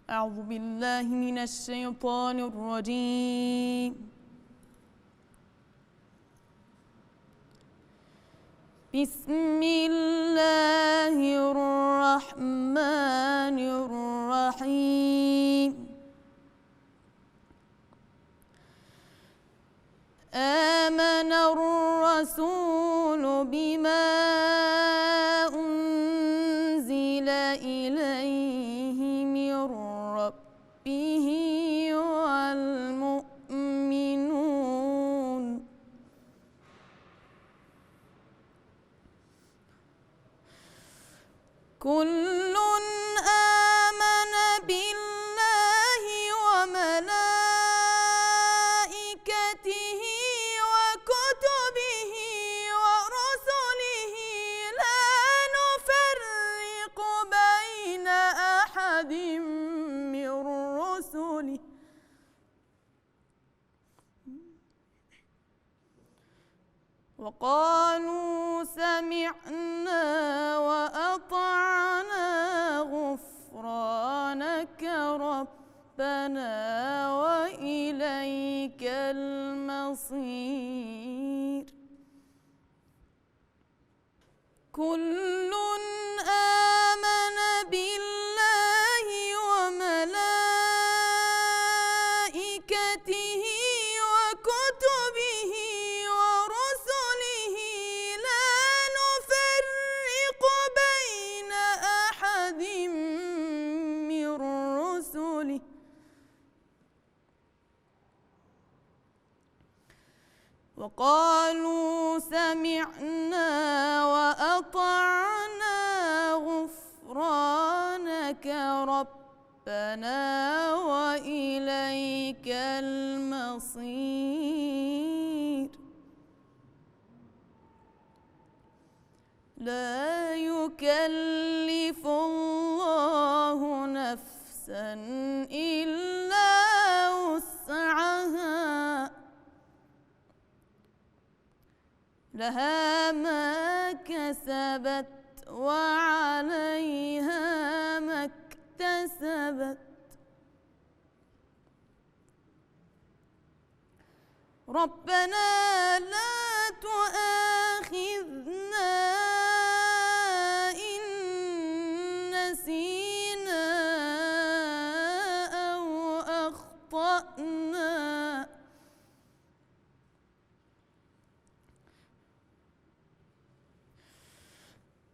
أعوذ بالله من الشيطان الرجيم. بسم الله الرحمن الرحيم. آمن الرسول بما أنزل إليه من ربه والمؤمنون كل آمن بالله وملائكته وكتبه ورسله لا نفرق بين أحد من رسله وقالوا سمعنا وأطعنا غفرانك ربنا وإليك المصير. كل آمن بالله وملائكته وكتبه ورسله لا نفرق بين أحد من رسله وقالوا سمعنا وأطعنا غفرانك ربنا وإليك المصير. لا يكلف الله نفسا إلا وسعها لها ما كسبت وعليها ما اكتسبت. ربنا لا تؤاخذنا إن نسينا أو أخطأنا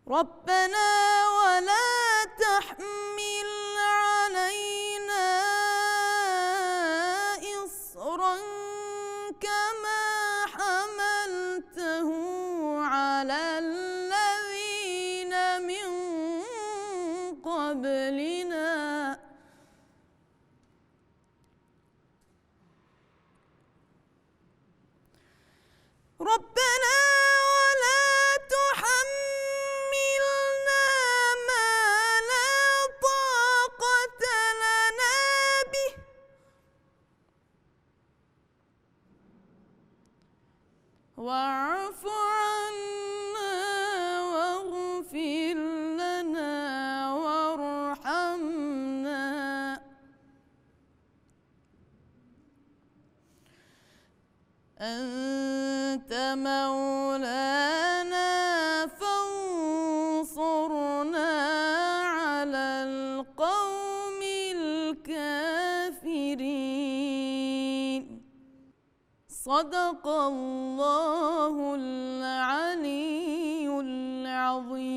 ربنا ولا تحمل علينا إصرا كما حملته على الذين من قبلنا ربنا ولا تحملنا ما لا طاقة لنا به واعف عنا واغفر لنا وارحمنا أنت مولانا فانصرنا على القوم الكافرين. صدق الله العلي العظيم.